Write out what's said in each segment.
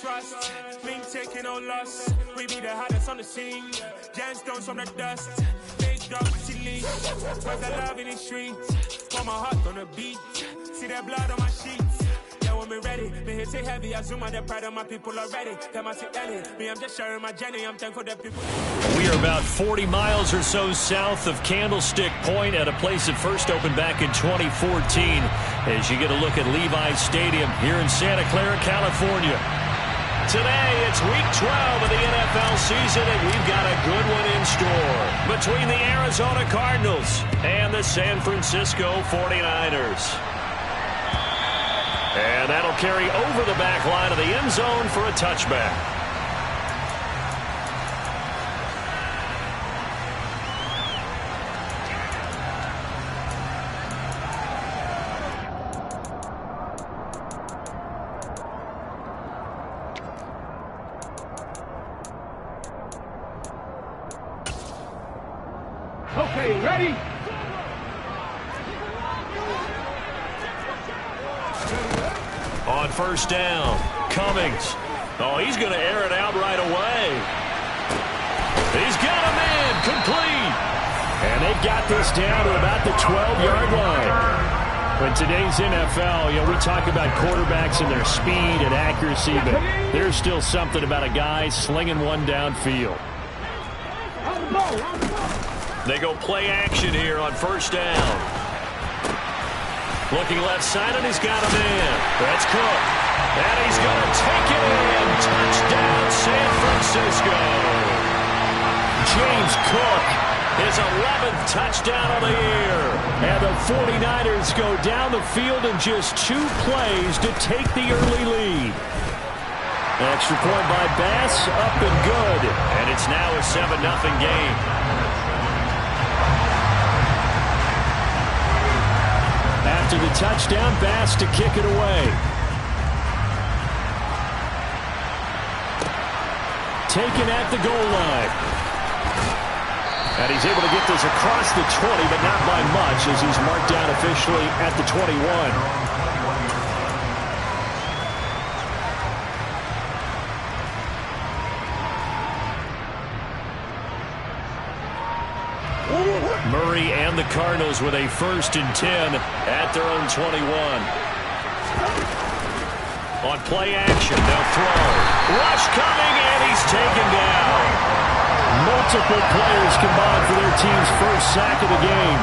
trust. Been taking no loss. We be the hottest on the scene. Gemstones from the dust. Big dog with leash. Where's the love in the streets? Pour my heart on the beat. See that blood on my sheets. Yeah, when we ready, me hit it heavy. I zoom out the pride of my people already. Them I see Ellie. Me, I'm just sharing my journey. I'm thankful that people. We are about 40 miles or so south of Candlestick Point at a place that first opened back in 2014. As you get a look at Levi's Stadium here in Santa Clara, California. Today, it's week 12 of the NFL season, and we've got a good one in store between the Arizona Cardinals and the San Francisco 49ers. And that'll carry over the back line of the end zone for a touchback. Okay, ready? On first down, Cummings. Oh, he's going to air it out right away. He's got a man, complete. And they've got this down to about the 12-yard line. In today's NFL, we talk about quarterbacks and their speed and accuracy, but there's still something about a guy slinging one downfield. They go play action here on first down. Looking left side, and he's got a man. That's Cook. And he's going to take it in. Touchdown, San Francisco. James Cook, his 11th touchdown of the year. And the 49ers go down the field in just 2 plays to take the early lead. Extra point by Bass, up and good. And it's now a 7-0 game. After the touchdown, Bass to kick it away. Taken at the goal line. And he's able to get this across the 20, but not by much, as he's marked down officially at the 21. Murray and the Cardinals with a 1st and 10 at their own 21. On play action, they'll throw. Rush coming, and he's taken down. Multiple players combined for their team's first sack of the game.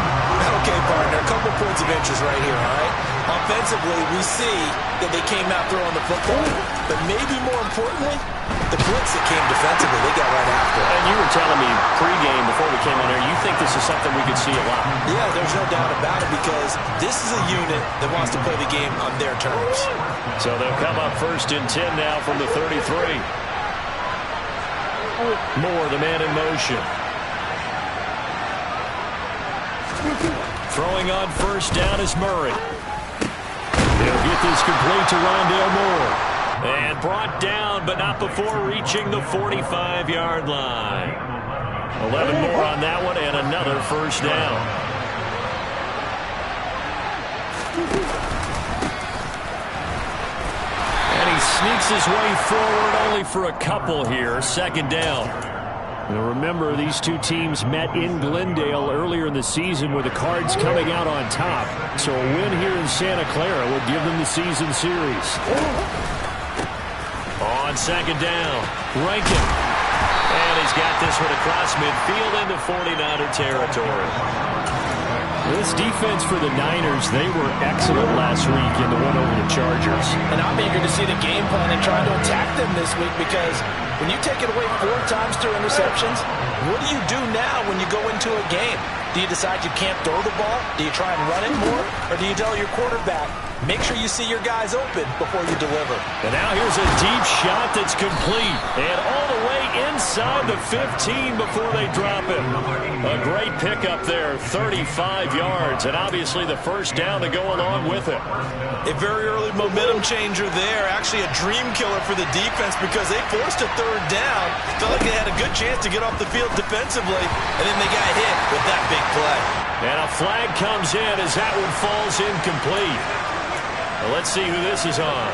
Okay, partner, a couple points of interest right here, all right? Offensively, we see that they came out throwing the football, but maybe more importantly, the blitz that came defensively, they got right after it. And you were telling me pregame before we came on air, you think this is something we could see a lot. Yeah, there's no doubt about it, because this is a unit that wants to play the game on their terms. So they'll come up 1st and 10 now from the 33. Moore, the man in motion. Throwing on first down is Murray. He'll get this complete to Rondale Moore. And brought down, but not before reaching the 45-yard line. 11 more on that one, and another first down. And he sneaks his way forward only for a couple here. 2nd down. Now remember, these two teams met in Glendale earlier in the season with the Cards coming out on top. So a win here in Santa Clara would give them the season series. On 2nd down, Rankin. And he's got this one across midfield into 49er territory. This defense for the Niners, they were excellent last week in the win over the Chargers. And I'm eager to see the game plan and try to attack them this week, because when you take it away 4 times through interceptions, what do you do now when you go into a game? Do you decide you can't throw the ball? Do you try and run it more? Or do you tell your quarterback, make sure you see your guys open before you deliver? And now here's a deep shot that's complete. And all the way inside the 15 before they drop it. A great pickup there, 35 yards. And obviously the first down to go along with it. A very early momentum changer there. Actually a dream killer for the defense, because they forced a 3rd down. Felt like they had a good chance to get off the field defensively. And then they got hit with that big play. And a flag comes in as that one falls incomplete. Well, let's see who this is on.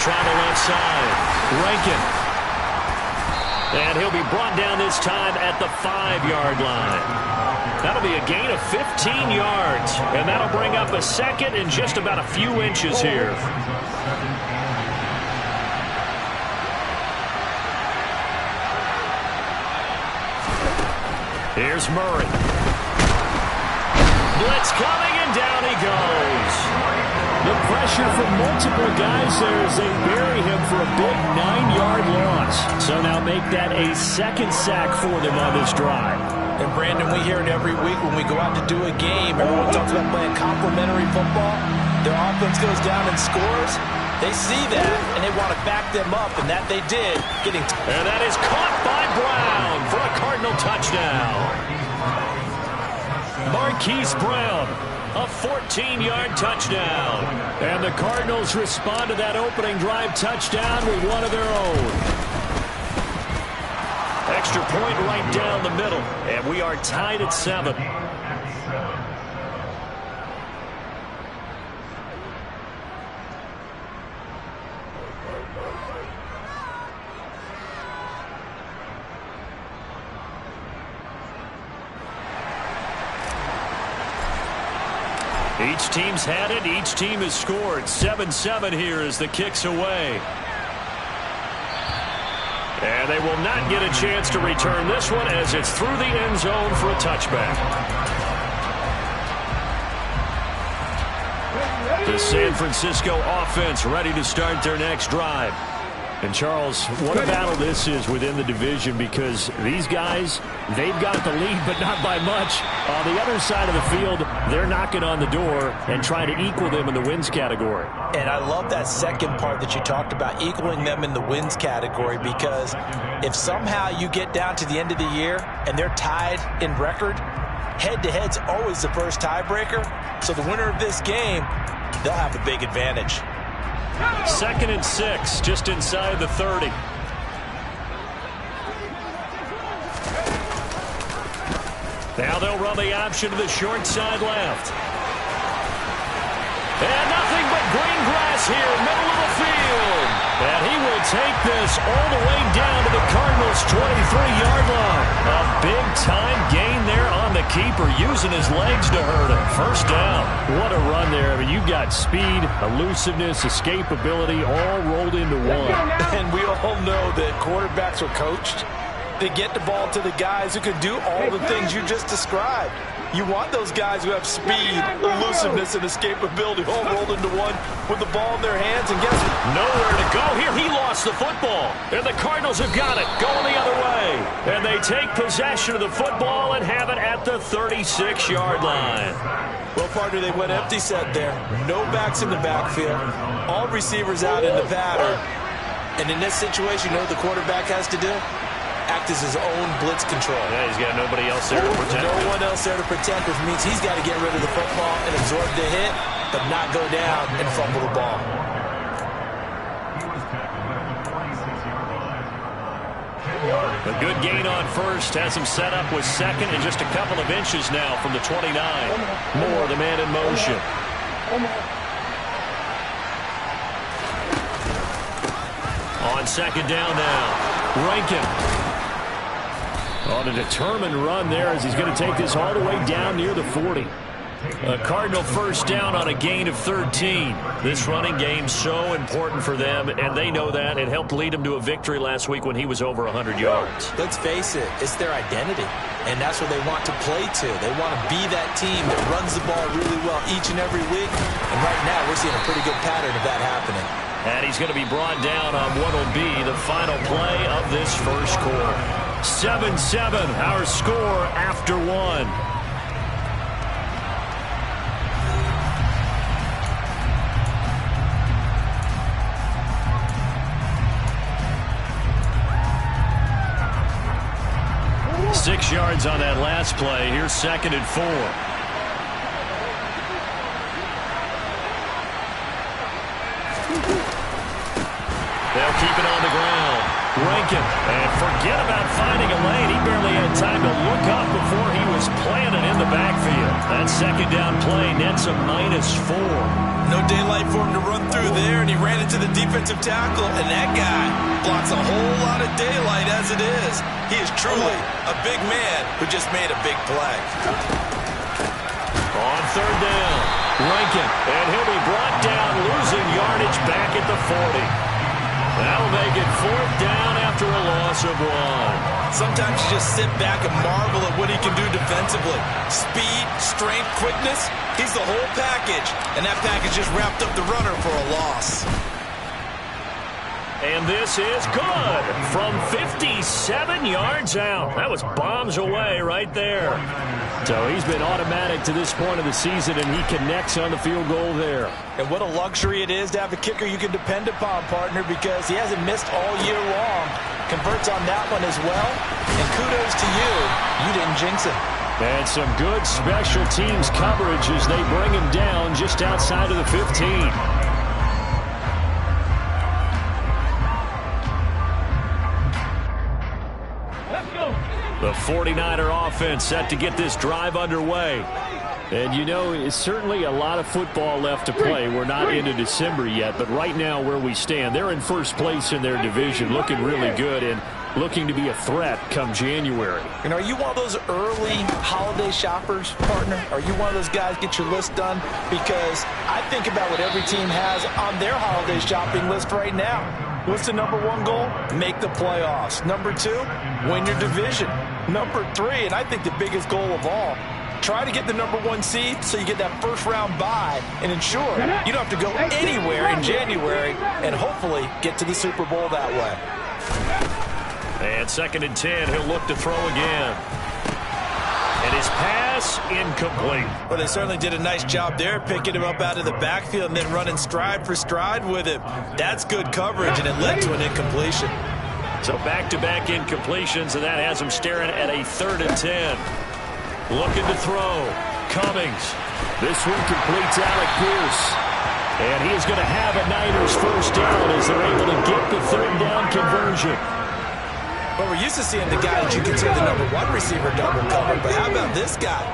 try the left side. Rankin. And he'll be brought down this time at the 5-yard line. That'll be a gain of 15 yards. And that'll bring up a second in just about a few inches here. Here's Murray. Blitz coming, and down he goes. The pressure from multiple guys there as they bury him for a big 9-yard loss. So now make that a second sack for them on this drive. And Brandon, we hear it every week when we go out to do a game. Everyone talks about playing complementary football. Their offense goes down and scores. They see that, and they want to back them up, and that they did. And that is caught by Brown for a Cardinal touchdown. Marquise Brown, a 14-yard touchdown. And the Cardinals respond to that opening drive touchdown with one of their own. Extra point right down the middle, and we are tied at 7. Each team's had it. Each team has scored. 7-7 here as the kick's away. And they will not get a chance to return this one as it's through the end zone for a touchback. The San Francisco offense ready to start their next drive. And, Charles, what a battle this is within the division because these guys, they've got the lead, but not by much. On the other side of the field, they're knocking on the door and trying to equal them in the wins category. And I love that second part that you talked about, equaling them in the wins category, because if somehow you get down to the end of the year and they're tied in record, head-to-head's always the first tiebreaker. So the winner of this game, they'll have a big advantage. 2nd and 6, just inside the 30. Now they'll run the option to the short side left. And nothing but green grass here, middle of the field. And he will take this all the way down to the Cardinals' 23-yard line. A big-time gain there on the keeper, using his legs to hurt him. First down. What a run there. I mean, you've got speed, elusiveness, escapability all rolled into one. And we all know that quarterbacks are coached. They get the ball to the guys who can do all the things you just described. You want those guys who have speed, elusiveness, and escapability all rolled into one with the ball in their hands. And guess what? Nowhere to go here. He lost the football. And the Cardinals have got it, going the other way. And they take possession of the football and have it at the 36-yard line. Well, partner, they went empty set there. No backs in the backfield. All receivers out in the pattern. And in this situation, you know what the quarterback has to do? Act as his own blitz control. Yeah, he's got nobody else there to protect him. No one else there to protect, which means he's got to get rid of the football and absorb the hit, but not go down and fumble the ball. A good gain on first has him set up with second and just a couple of inches now from the 29. Moore, the man in motion. On second down now, Rankin. On a determined run there as he's going to take this all the way down near the 40. A Cardinal first down on a gain of 13. This running game so important for them, and they know that. It helped lead them to a victory last week when he was over 100 yards. Let's face it, it's their identity, and that's what they want to play to. They want to be that team that runs the ball really well each and every week, and right now we're seeing a pretty good pattern of that happening. And he's going to be brought down on what will be the final play of this first quarter. 7-7, our score after one. Six yards on that last play. Here's 2nd and 4. They'll keep it on the ground. Rankin, and forget about finding a lane. He barely had time to look up before he was planted in the backfield. That second down play nets a -4. No daylight for him to run through there, and he ran into the defensive tackle, and that guy blocks a whole lot of daylight as it is. He is truly a big man who just made a big play. On third down, Rankin, and he'll be brought down, losing yardage back at the 40. That'll make it fourth down after a loss of 1. Sometimes you just sit back and marvel at what he can do defensively. Speed, strength, quickness, he's the whole package. And that package just wrapped up the runner for a loss. And this is good from 57 yards out. That was bombs away right there. So he's been automatic to this point of the season, and he connects on the field goal there. And what a luxury it is to have a kicker you can depend upon, partner, because he hasn't missed all year long. Converts on that one as well. And kudos to you. You didn't jinx it. And some good special teams coverage as they bring him down just outside of the 15. The 49er offense set to get this drive underway. And, you know, it's certainly a lot of football left to play. We're not into December yet, but right now where we stand, they're in first place in their division, looking really good and looking to be a threat come January. And are you one of those early holiday shoppers, partner? Are you one of those guys get your list done? Because I think about what every team has on their holiday shopping list right now. What's the number one goal? Make the playoffs. Number 2, win your division. Number 3, and I think the biggest goal of all, try to get the number 1 seed so you get that first round bye and ensure you don't have to go anywhere in January and hopefully get to the Super Bowl that way. And 2nd and 10, he'll look to throw again. And his pass incomplete. Well, they certainly did a nice job there, picking him up out of the backfield and then running stride for stride with him. That's good coverage, and it led to an incompletion. So back-to-back incompletions, and that has him staring at a 3rd and 10. Looking to throw. Cummings. This one completes Alec Pierce. And he is going to have a Niners first down as they're able to get the 3rd down conversion. Well, we're used to seeing the guy that you consider the number 1 receiver double covered, but how about this guy?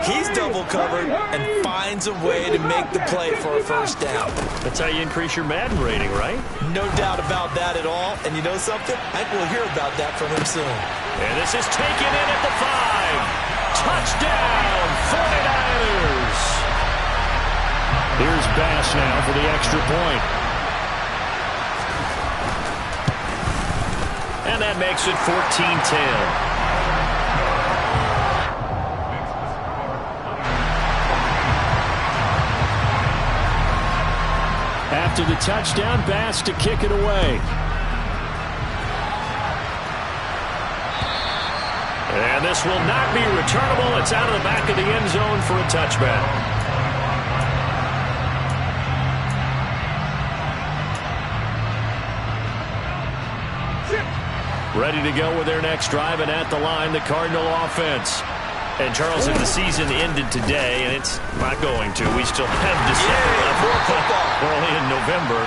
He's double covered and finds a way to make the play for a first down. That's how you increase your Madden rating, right? No doubt about that at all. And you know something? I think we'll hear about that from him soon. And this is taken in at the 5. Touchdown, 49ers. Here's Bass now for the extra point. And that makes it 14-10. After the touchdown, Bass to kick it away. And this will not be returnable. It's out of the back of the end zone for a touchback. Ready to go with their next drive, and at the line, the Cardinal offense. And, Charles, if the season ended today, and it's not going to, we still have December left. We're only in November.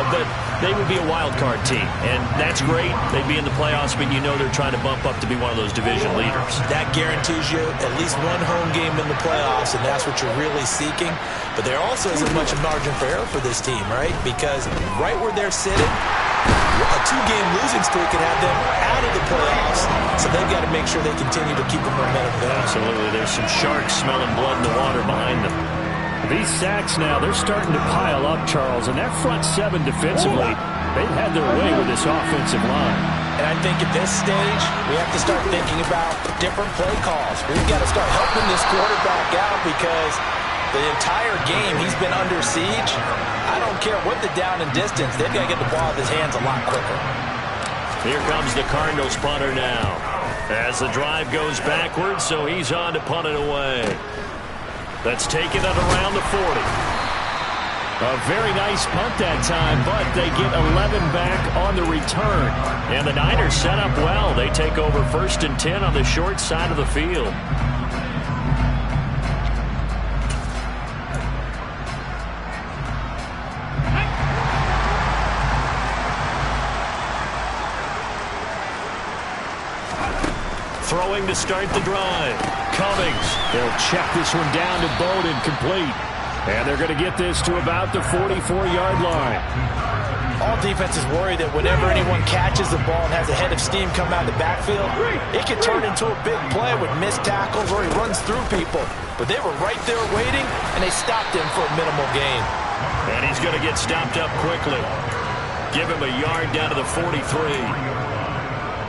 But they would be a wild card team, and that's great. They'd be in the playoffs, but you know they're trying to bump up to be one of those division leaders. That guarantees you at least one home game in the playoffs, and that's what you're really seeking. But there also isn't much margin for error for this team, right? Because right where they're sitting, a 2-game losing streak could have them out of the playoffs, so they've got to make sure they continue to keep the momentum going. Absolutely. There's some sharks smelling blood in the water behind them. These sacks now, they're starting to pile up, Charles, and that front 7 defensively, they've had their way with this offensive line. And I think at this stage, we have to start thinking about different play calls. We've got to start helping this quarterback out because the entire game he's been under siege. I don't care what the down and distance, they've got to get the ball out of his hands a lot quicker. Here comes the Cardinals punter now. As the drive goes backwards, so he's on to punt it away. That's taken at around the 40. A very nice punt that time, but they get 11 back on the return. And the Niners set up well. They take over 1st and 10 on the short side of the field. Throwing to start the drive. Cummings. They'll check this one down to Bowden, complete. And they're going to get this to about the 44-yard line. All defenses worry that whenever anyone catches the ball and has a head of steam come out of the backfield, it can turn into a big play with missed tackles or he runs through people. But they were right there waiting, and they stopped him for a minimal gain. And he's going to get stopped up quickly. Give him a yard down to the 43.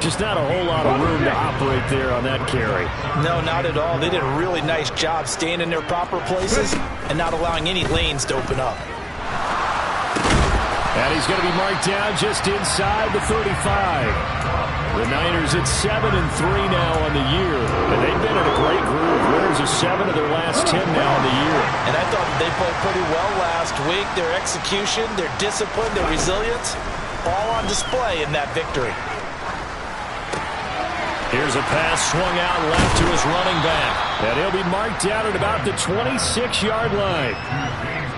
Just not a whole lot of room to operate there on that carry. No, not at all. They did a really nice job staying in their proper places and not allowing any lanes to open up. And he's going to be marked down just inside the 35. The Niners at 7-3 now on the year. And they've been in a great groove. Winners of 7 of their last 10 now on the year. And I thought they played pretty well last week. Their execution, their discipline, their resilience, all on display in that victory. Here's a pass swung out left to his running back. And he'll be marked down at about the 26-yard line.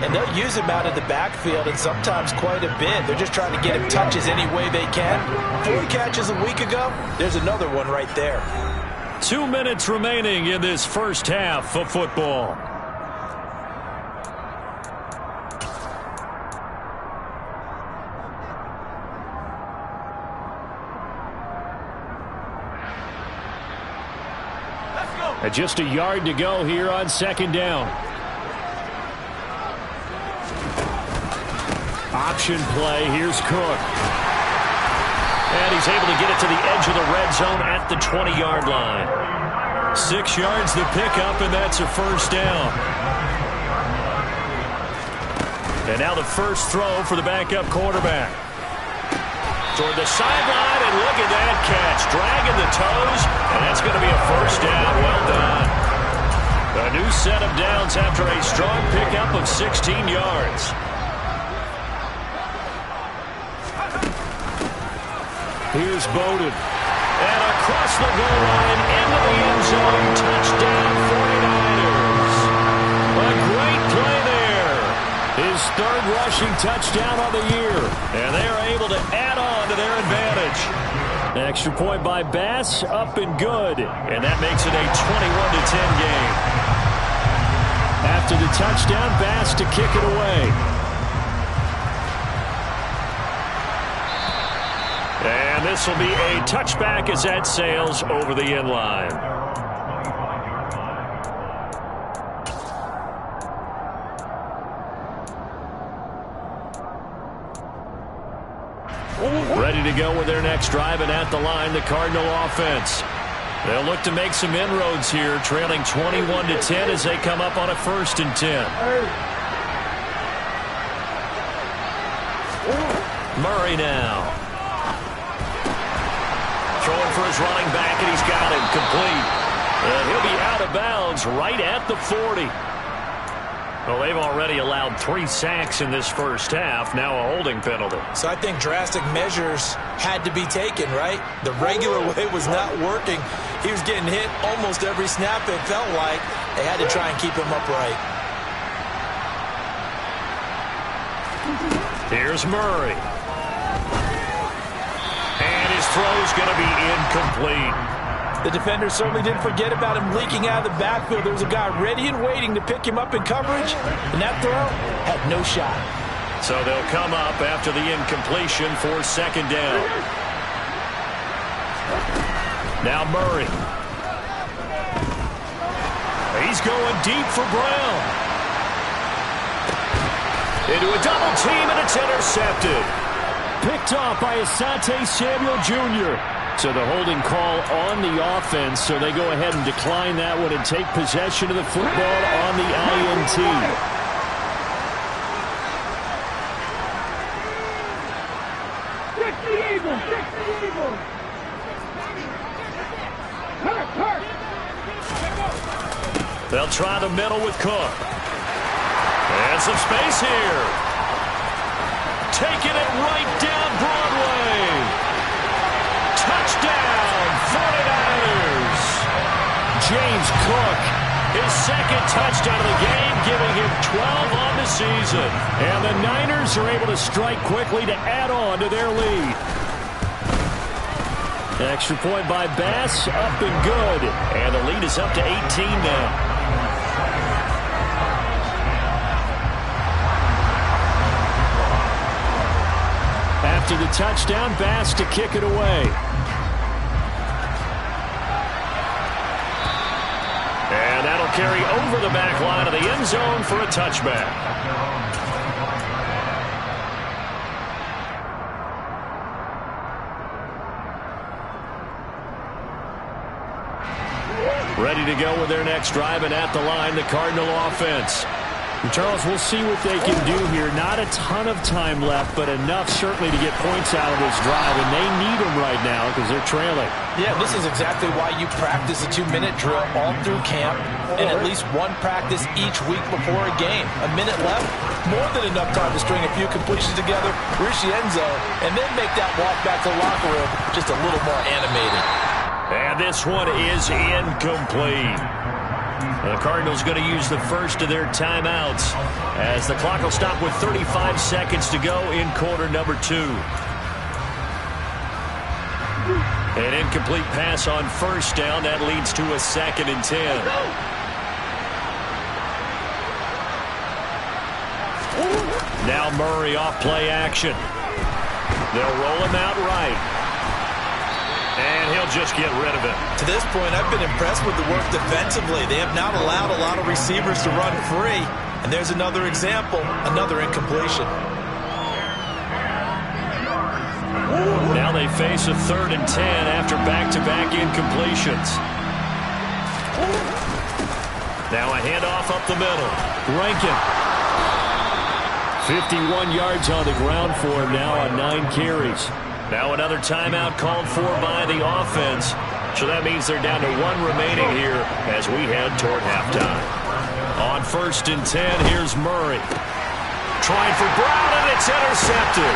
And they'll use him out of the backfield, and sometimes quite a bit. They're just trying to get him touches any way they can. 4 catches a week ago, there's another one right there. 2 minutes remaining in this first half of football. And just a yard to go here on second down. Option play. Here's Cook. And he's able to get it to the edge of the red zone at the 20-yard line. 6 yards the pickup, and that's a first down. And now the first throw for the backup quarterback. Toward the sideline, and look at that catch. Dragging the toes, and that's going to be a first down. Well done. A new set of downs after a strong pickup of 16 yards. Here's Bowden. And across the goal line, into the end zone, touchdown 49ers. A great play there. His third rushing touchdown on the year. And they are able to add on to their advantage. An extra point by Bass, up and good. And that makes it a 21-10 game. After the touchdown, Bass to kick it away. And this will be a touchback as that sails over the end line. Ready to go with their next drive, and at the line, the Cardinal offense. They'll look to make some inroads here, trailing 21-10 as they come up on a 1st and 10. Murray now. Throwing for his running back, and he's got him complete. And he'll be out of bounds right at the 40. Well, they've already allowed 3 sacks in this first half, now a holding penalty. So I think drastic measures had to be taken, right? The regular way was not working. He was getting hit almost every snap, it felt like. They had to try and keep him upright. Here's Murray. And his throw's going to be incomplete. The defender certainly didn't forget about him leaking out of the backfield. There was a guy ready and waiting to pick him up in coverage, and that throw had no shot. So they'll come up after the incompletion for 2nd down. Now Murray. He's going deep for Brown. Into a double team, and it's intercepted. Picked off by Asante Samuel Jr. So the holding call on the offense, so they go ahead and decline that one and take possession of the football on the INT. They'll try the middle with Cook. And some space here. Taking it right down Broadway. Touchdown, 49ers. James Cook, his 2nd touchdown of the game, giving him 12 on the season. And the Niners are able to strike quickly to add on to their lead. Extra point by Bass, up and good. And the lead is up to 18 now. After the touchdown, Bass to kick it away. And that'll carry over the back line of the end zone for a touchback. Ready to go with their next drive, and at the line, the Cardinal offense. And Charles, we'll see what they can do here. Not a ton of time left, but enough certainly to get points out of this drive, and they need them right now because they're trailing. Yeah, this is exactly why you practice a 2-minute drill all through camp and at least one practice each week before a game. A minute left, more than enough time to string a few completions together, reach the end zone, and then make that walk back to the locker room just a little more animated. And this one is incomplete. The Cardinals going to use the first of their timeouts as the clock will stop with 35 seconds to go in quarter number 2. An incomplete pass on first down. That leads to a 2nd and 10. Now Murray off play action. They'll roll him out right. And he'll just get rid of it. To this point, I've been impressed with the work defensively. They have not allowed a lot of receivers to run free. And there's another example, another incompletion. Now they face a 3rd and 10 after back-to-back incompletions. Now a handoff up the middle. Rankin. 51 yards on the ground for him now on 9 carries. Now another timeout called for by the offense. So that means they're down to 1 remaining here as we head toward halftime. On 1st and 10, here's Murray. Trying for Brown, and it's intercepted.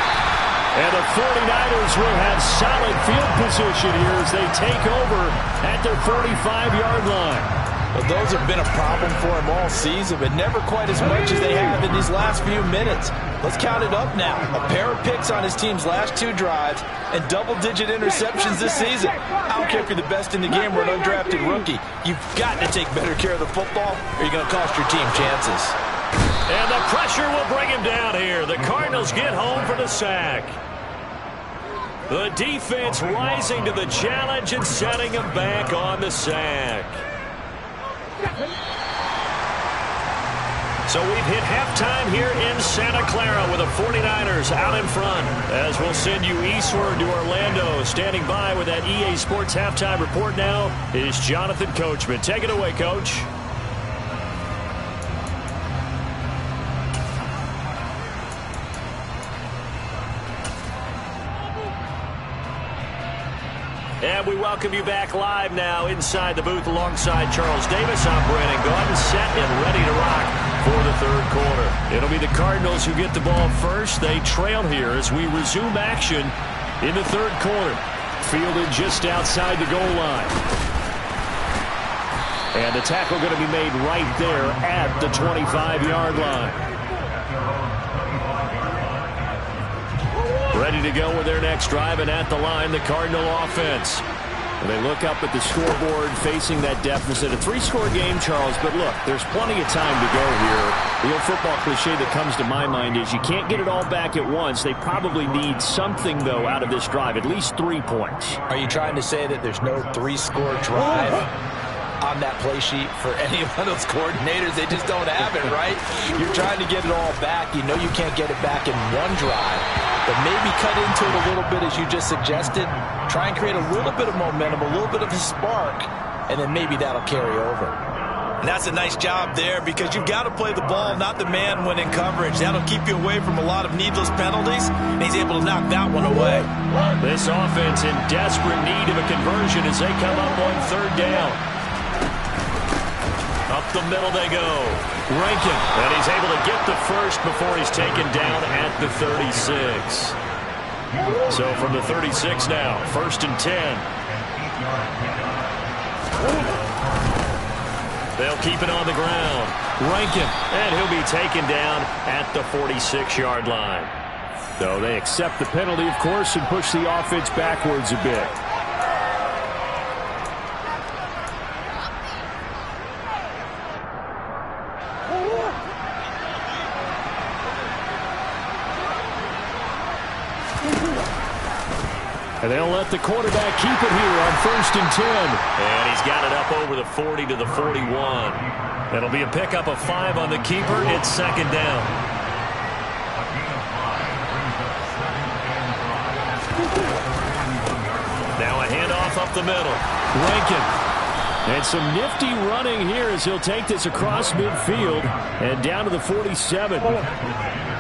And the 49ers will have solid field position here as they take over at their 45-yard line. Well, those have been a problem for him all season, but never quite as much as they have in these last few minutes. Let's count it up now. A pair of picks on his team's last 2 drives and double-digit interceptions this season. I don't care if you're the best in the game or an undrafted rookie. You've got to take better care of the football or you're going to cost your team chances. And the pressure will bring him down here. The Cardinals get home for the sack. The defense rising to the challenge and setting him back on the sack. So we've hit halftime here in Santa Clara with the 49ers out in front. As we'll send you eastward to Orlando. Standing by with that EA Sports halftime report now is Jonathan Coachman. Take it away, Coach. And we welcome you back live now inside the booth alongside Charles Davis. I'm Brandon Gaudin, set and ready to rock for the 3rd quarter. It'll be the Cardinals who get the ball first. They trail here as we resume action in the 3rd quarter. Fielded just outside the goal line. And the tackle going to be made right there at the 25-yard line. Ready to go with their next drive, and at the line, the Cardinal offense. And they look up at the scoreboard facing that deficit. A 3-score game, Charles, but look, there's plenty of time to go here. The old football cliche that comes to my mind is you can't get it all back at once. They probably need something, though, out of this drive, at least 3 points. Are you trying to say that there's no 3-score drive on that play sheet for any of those coordinators? They just don't have it, right? You're trying to get it all back. You know you can't get it back in one drive. But maybe cut into it a little bit as you just suggested. Try and create a little bit of momentum, a little bit of a spark, and then maybe that'll carry over. And that's a nice job there because you've got to play the ball, not the man when in coverage. That'll keep you away from a lot of needless penalties, and he's able to knock that one away. This offense in desperate need of a conversion as they come up on 3rd down. Up the middle they go. Rankin. And he's able to get the first before he's taken down at the 36. So from the 36 now, 1st and 10. They'll keep it on the ground. Rankin. And he'll be taken down at the 46-yard line. So they accept the penalty, of course, and push the offense backwards a bit. And they'll let the quarterback keep it here on 1st and 10. And he's got it up over the 40 to the 41. It'll be a pickup of 5 on the keeper. It's 2nd down. Now a handoff up the middle. Rankin. And some nifty running here as he'll take this across midfield and down to the 47.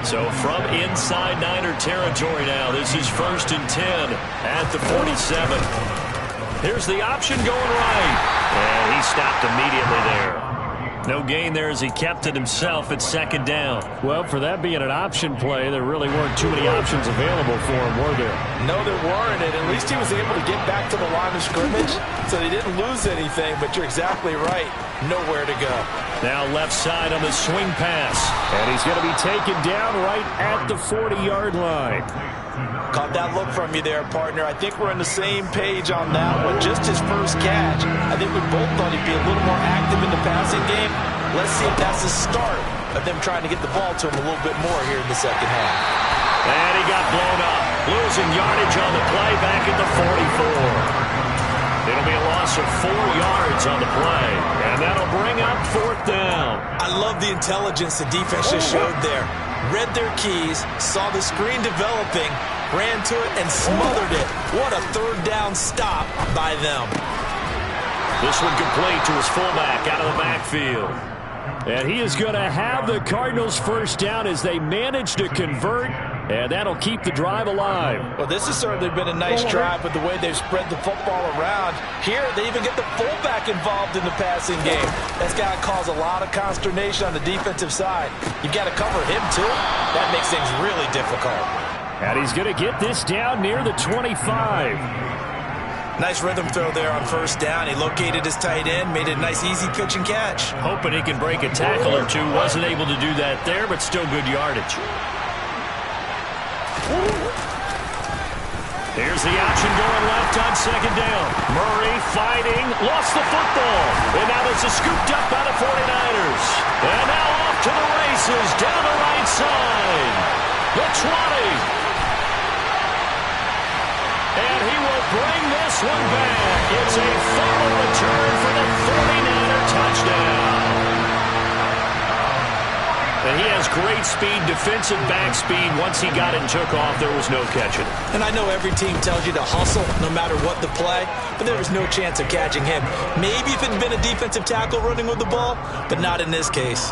So from inside Niner territory now, this is 1st and 10 at the 47. Here's the option going right. And he stopped immediately there. No gain there as he kept it himself at 2nd down. Well, for that being an option play, there really weren't too many options available for him, were there? No, there weren't, and at least he was able to get back to the line of scrimmage, so they didn't lose anything, but you're exactly right. Nowhere to go. Now left side on the swing pass, and he's going to be taken down right at the 40-yard line. Caught that look from you there, partner. I think we're on the same page on that one. Just his first catch. I think we both thought he'd be a little more active in the passing game. Let's see if that's the start of them trying to get the ball to him a little bit more here in the second half. And he got blown up. Losing yardage on the play back at the 44. It'll be a loss of 4 yards on the play. And that'll bring up 4th down. I love the intelligence the defense just showed there. Read their keys, saw the screen developing, ran to it, and smothered it. What a 3rd down stop by them. This one complete to his fullback out of the backfield. And he is going to have the Cardinals' 1st down as they manage to convert, and that'll keep the drive alive. Well, this has certainly been a nice drive with the way they've spread the football around. Here, they even get the fullback involved in the passing game. That's got to cause a lot of consternation on the defensive side. You've got to cover him, too. That makes things really difficult. And he's going to get this down near the 25. Nice rhythm throw there on 1st down. He located his tight end, made it a nice, easy pitch and catch. Hoping he can break a tackle or two. Wasn't able to do that there, but still good yardage. Here's the option going left on 2nd down. Murray fighting, lost the football. And now this is scooped up by the 49ers. And now off to the races, down the right side. The 20. And he will bring this one back. It's a fumble return for the 49er touchdown. And he has great speed, defensive back speed. Once he got it and took off, there was no catching. And I know every team tells you to hustle no matter what the play, but there was no chance of catching him. Maybe if it had been a defensive tackle running with the ball, but not in this case.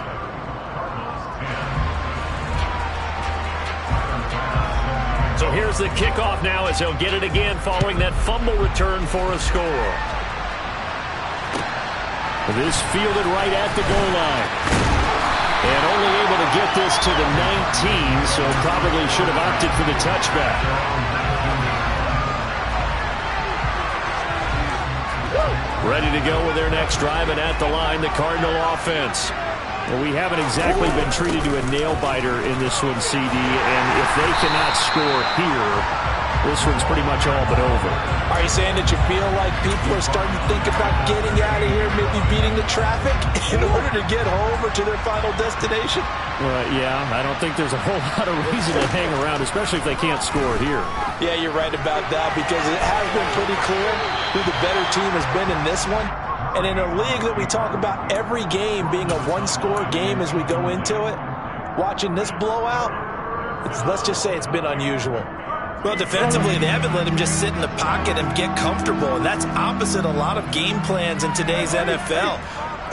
So here's the kickoff now as he'll get it again following that fumble return for a score. This fielded right at the goal line. And only able to get this to the 19, so probably should have opted for the touchback. Ready to go with their next drive, and at the line, the Cardinal offense. Well, we haven't exactly been treated to a nail-biter in this one, CD, and if they cannot score here, this one's pretty much all but over. Are you saying that you feel like people are starting to think about getting out of here, maybe beating the traffic in order to get home or to their final destination? Yeah, I don't think there's a whole lot of reason to hang around, especially if they can't score here. Yeah, you're right about that, because it has been pretty clear who the better team has been in this one. And in a league that we talk about every game being a one-score game as we go into it, watching this blowout, let's just say it's been unusual. Well, defensively, they haven't let him just sit in the pocket and get comfortable, and that's opposite a lot of game plans in today's NFL.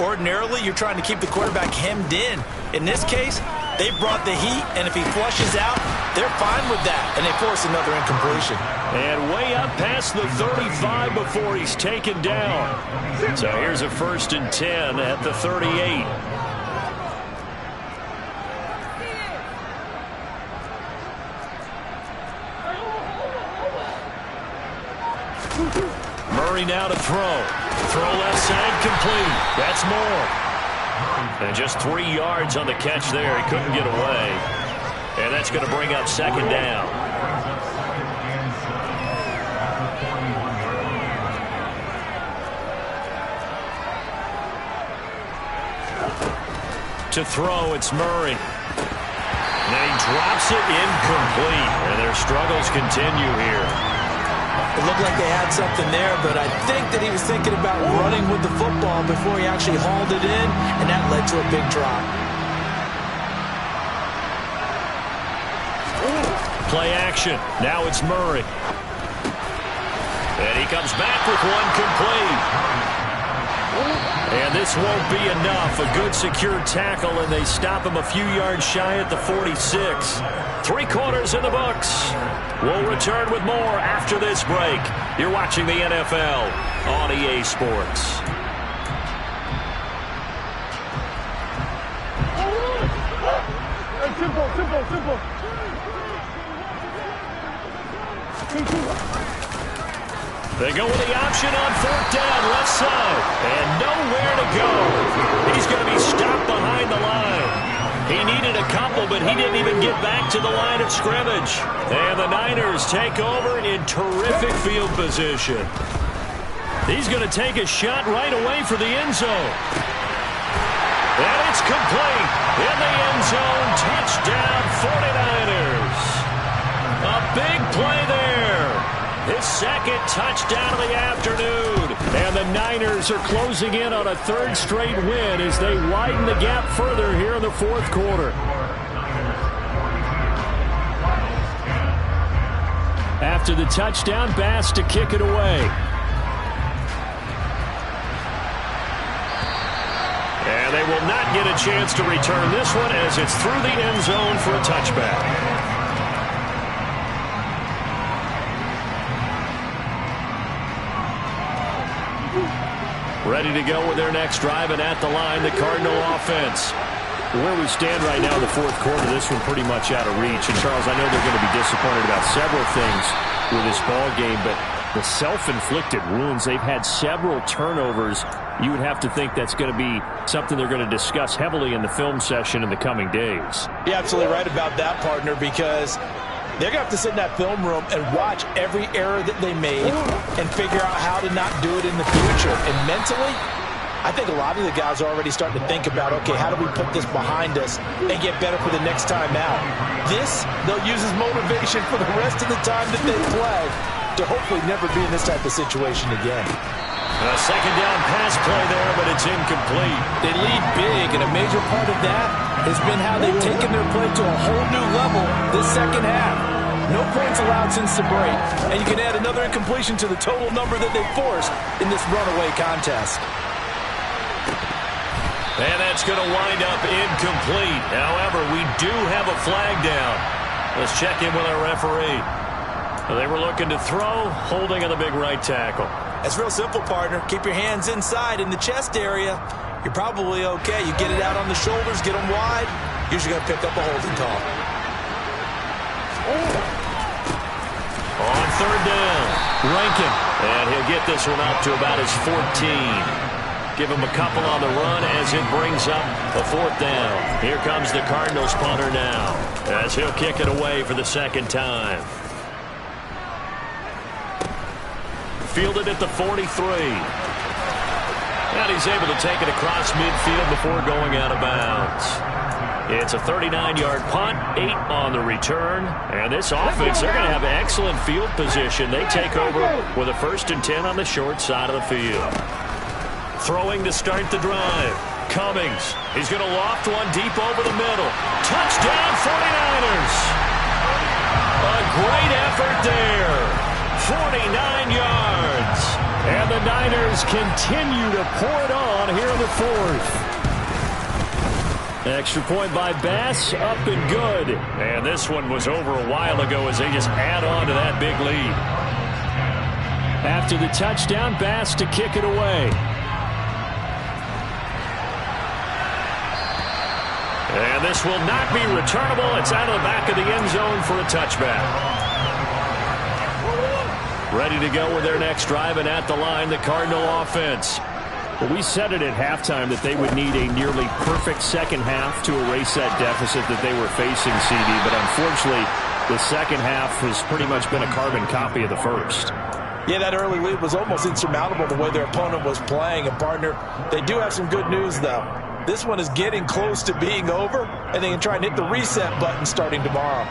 Ordinarily, you're trying to keep the quarterback hemmed in. In this case, they brought the heat, and if he flushes out, they're fine with that, and they force another incompletion. And way up past the 35 before he's taken down. So here's a 1st and 10 at the 38. Murray now to throw. Throw left side complete. That's more. And just 3 yards on the catch there. He couldn't get away. And that's going to bring up 2nd down. To throw, it's Murray. And he drops it incomplete. And their struggles continue here. It looked like they had something there, but I think that he was thinking about running with the football before he actually hauled it in, and that led to a big drop. Play action. Now it's Murray. And he comes back with one complete. And this won't be enough. A good secure tackle, and they stop him a few yards shy at the 46. 3 quarters in the books. We'll return with more after this break. You're watching the NFL on EA Sports. Simple. They go with the option on 4th down, left side, and nowhere to go. He's going to be stopped behind the line. He needed a couple, but he didn't even get back to the line of scrimmage. And the Niners take over in terrific field position. He's going to take a shot right away for the end zone. And it's complete. In the end zone, touchdown 49ers. A big play there. His second touchdown of the afternoon. And the Niners are closing in on a 3rd straight win as they widen the gap further here in the 4th quarter. After the touchdown, Bass to kick it away. And they will not get a chance to return this one as it's through the end zone for a touchback. Ready to go with their next drive, and at the line, the Cardinal offense. Where we stand right now in the 4th quarter, this one pretty much out of reach. And, Charles, I know they're going to be disappointed about several things with this ball game, but the self-inflicted wounds, they've had several turnovers. You would have to think that's going to be something they're going to discuss heavily in the film session in the coming days. You're absolutely right about that, partner, because they're going to have to sit in that film room and watch every error that they made and figure out how to not do it in the future. And mentally, I think a lot of the guys are already starting to think about, okay, how do we put this behind us and get better for the next time out? This, they'll use as motivation for the rest of the time that they play to hopefully never be in this type of situation again. A 2nd down pass play there, but it's incomplete. They lead big, and a major part of that has been how they've taken their play to a whole new level this second half. No points allowed since the break, and you can add another incompletion to the total number that they forced in this runaway contest. And that's going to wind up incomplete. However, we do have a flag down. Let's check in with our referee. They were looking to throw, holding on the big right tackle. That's real simple, partner. Keep your hands inside in the chest area. You're probably okay. You get it out on the shoulders, get them wide. Usually going to pick up a holding call. On 3rd down, Rankin. And he'll get this one up to about his 14. Give him a couple on the run as it brings up a 4th down. Here comes the Cardinals punter now as he'll kick it away for the 2nd time. Fielded at the 43. And he's able to take it across midfield before going out of bounds. It's a 39-yard punt, 8 on the return. And this offense, they're going to have excellent field position. They take over with a 1st and 10 on the short side of the field. Throwing to start the drive. Cummings. He's going to loft one deep over the middle. Touchdown 49ers. A great effort there. 49 yards. And the Niners continue to pour it on here in the 4th. Extra point by Bass, up and good. And this one was over a while ago as they just add on to that big lead. After the touchdown, Bass to kick it away. And this will not be returnable. It's out of the back of the end zone for a touchback. Ready to go with their next drive, and at the line, the Cardinal offense. Well, we said it at halftime that they would need a nearly perfect second half to erase that deficit that they were facing, CD. But unfortunately, the second half has pretty much been a carbon copy of the first. Yeah, that early lead was almost insurmountable the way their opponent was playing. And, partner, they do have some good news, though. This one is getting close to being over, and they can try and hit the reset button starting tomorrow.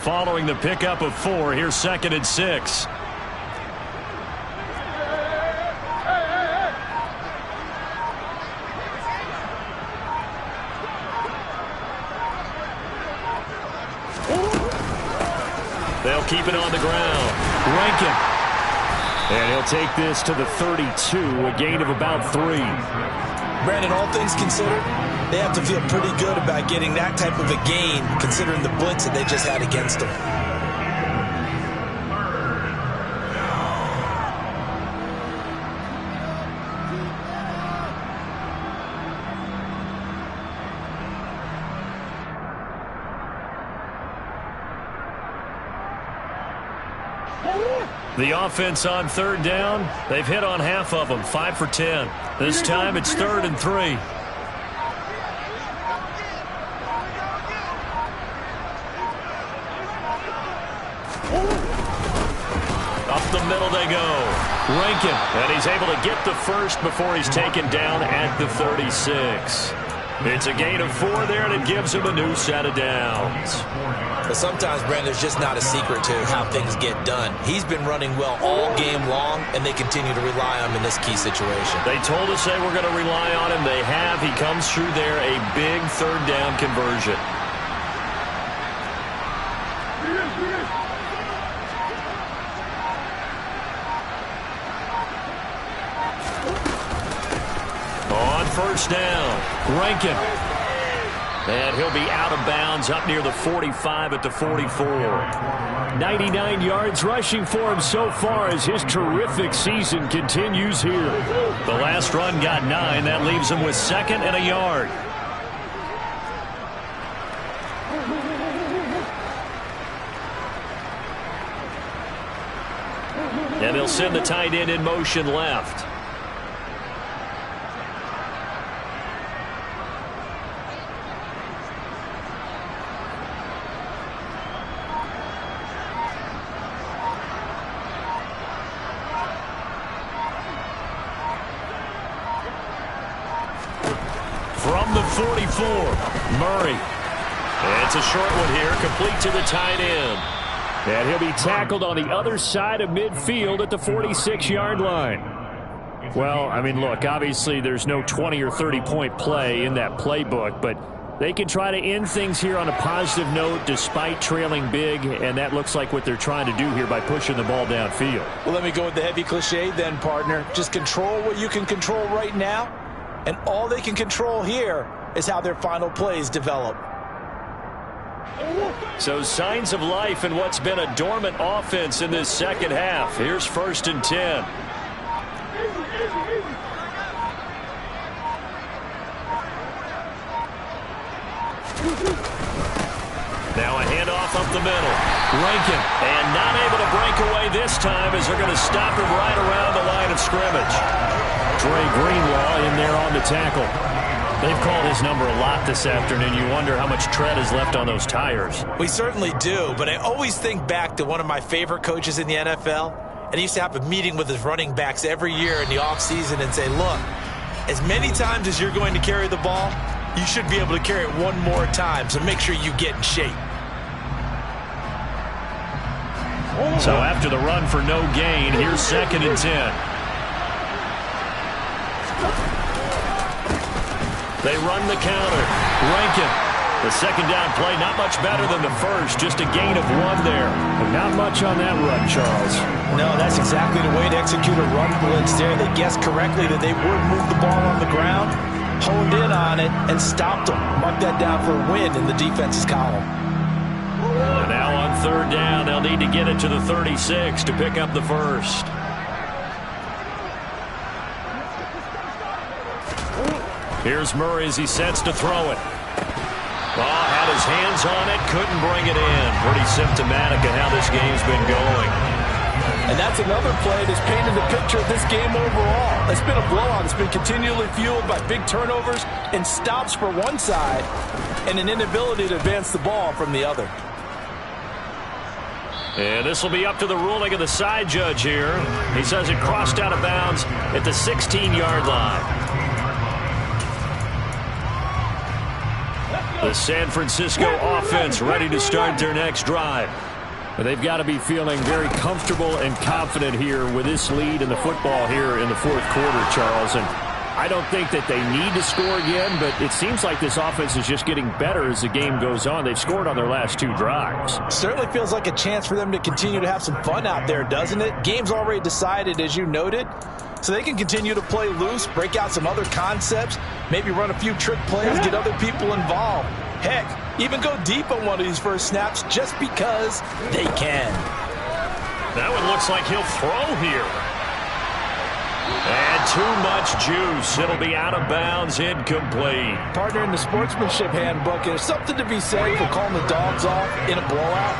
Following the pickup of 4, here's 2nd and 6. They'll keep it on the ground. Rankin. And he'll take this to the 32, a gain of about 3. Brandon, all things considered, they have to feel pretty good about getting that type of a gain, considering the blitz that they just had against them. The offense on 3rd down, they've hit on half of them, 5 for 10. This time it's 3rd and 3. Up the middle they go. Rankin, and he's able to get the first before he's taken down at the 36. It's a gain of 4 there, and it gives him a new set of downs. But sometimes, Brandon, there's just not a secret to how things get done. He's been running well all game long, and they continue to rely on him in this key situation. They told us they were going to rely on him. They have. He comes through there, a big 3rd down conversion. On 1st down, Rankin. And he'll be out of bounds up near the 45 at the 44. 99 yards rushing for him so far as his terrific season continues here. The last run got 9. That leaves him with 2nd and a yard. And they'll send the tight end in motion left. From the 44, Murray. And it's a short one here, complete to the tight end. And he'll be tackled on the other side of midfield at the 46-yard line. Well, I mean, look, obviously there's no 20 or 30-point play in that playbook, but they can try to end things here on a positive note despite trailing big, and that looks like what they're trying to do here by pushing the ball downfield. Well, let me go with the heavy cliche then, partner. Just control what you can control right now. And all they can control here is how their final plays develop. So signs of life in what's been a dormant offense in this second half. Here's 1st and 10. Now a handoff up the middle. Rankin, and not able to break away this time as they're going to stop him right around the line of scrimmage. Dre Greenlaw in there on the tackle. They've called his number a lot this afternoon. You wonder how much tread is left on those tires. We certainly do, but I always think back to one of my favorite coaches in the NFL, and he used to have a meeting with his running backs every year in the offseason and say, look, as many times as you're going to carry the ball, you should be able to carry it one more time, so make sure you get in shape. So after the run for no gain, here's 2nd and 10. They run the counter. Rankin. The second down play, not much better than the first. Just a gain of 1 there. But not much on that run, Charles. No, that's exactly the way to execute a run blitz there. They guessed correctly that they would move the ball on the ground, honed in on it, and stopped them. Mark that down for a win in the defense's column. And now on 3rd down, they'll need to get it to the 36 to pick up the first. Here's Murray as he sets to throw it. Oh, had his hands on it, couldn't bring it in. Pretty symptomatic of how this game's been going. And that's another play that's painted the picture of this game overall. It's been a blowout. It's been continually fueled by big turnovers and stops for one side and an inability to advance the ball from the other. And this will be up to the ruling of the side judge here. He says it crossed out of bounds at the 16-yard line. The San Francisco offense ready to start their next drive. But they've got to be feeling very comfortable and confident here with this lead in the football here in the fourth quarter, Charles. And I don't think that they need to score again, but it seems like this offense is just getting better as the game goes on. They've scored on their last 2 drives. Certainly feels like a chance for them to continue to have some fun out there, doesn't it? Game's already decided, as you noted, so they can continue to play loose, break out some other concepts, maybe run a few trick plays, get other people involved. Heck, even go deep on one of these first snaps just because they can. That one looks like he'll throw here. And too much juice. It'll be out of bounds, incomplete. Partner, in the sportsmanship handbook, there's something to be said for calling the dogs off in a blowout.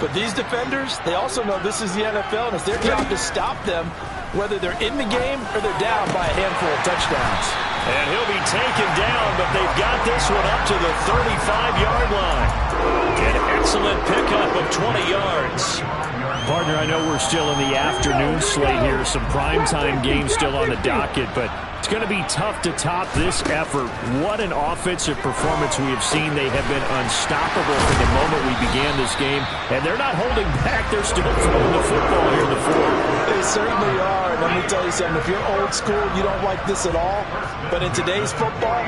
But these defenders, they also know this is the NFL, and it's their job to stop them, whether they're in the game or they're down by a handful of touchdowns. And he'll be taken down, but they've got this one up to the 35-yard line. An excellent pickup of 20 yards. Partner, I know we're still in the afternoon slate here. Some primetime games still on the docket, but it's going to be tough to top this effort. What an offensive performance we have seen. They have been unstoppable from the moment we began this game, and they're not holding back. They're still throwing the football here in the fourth. They certainly are. And let me tell you something. If you're old school, you don't like this at all. But in today's football,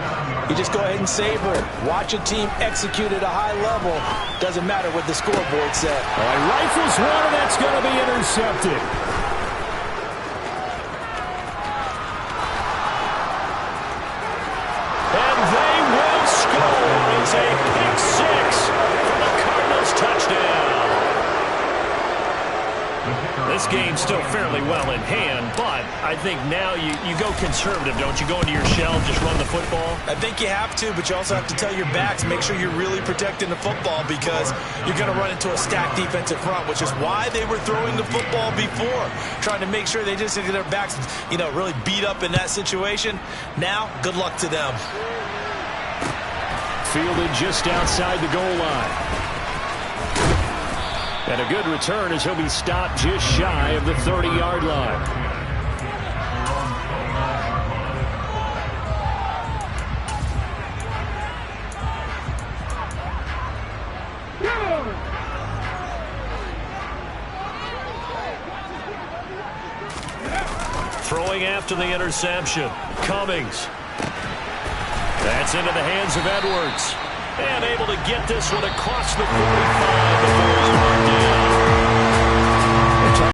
you just go ahead and savor it. Watch a team execute at a high level. Doesn't matter what the scoreboard said. All right, rifles one, and that's going to be intercepted. And they will score. It's a pick six for the Cardinals touchdown. This game's still fairly well in hand, but I think now you go conservative, don't you? Go into your shell, just run the football? I think you have to, but you also have to tell your backs, make sure you're really protecting the football because you're going to run into a stacked defensive front, which is why they were throwing the football before, trying to make sure they just get their backs, really beat up in that situation. Now, good luck to them. Fielded just outside the goal line. And a good return as he'll be stopped just shy of the 30-yard line. Throwing after the interception. Cummings. That's into the hands of Edwards. And able to get this one across the 45 before he's marked down.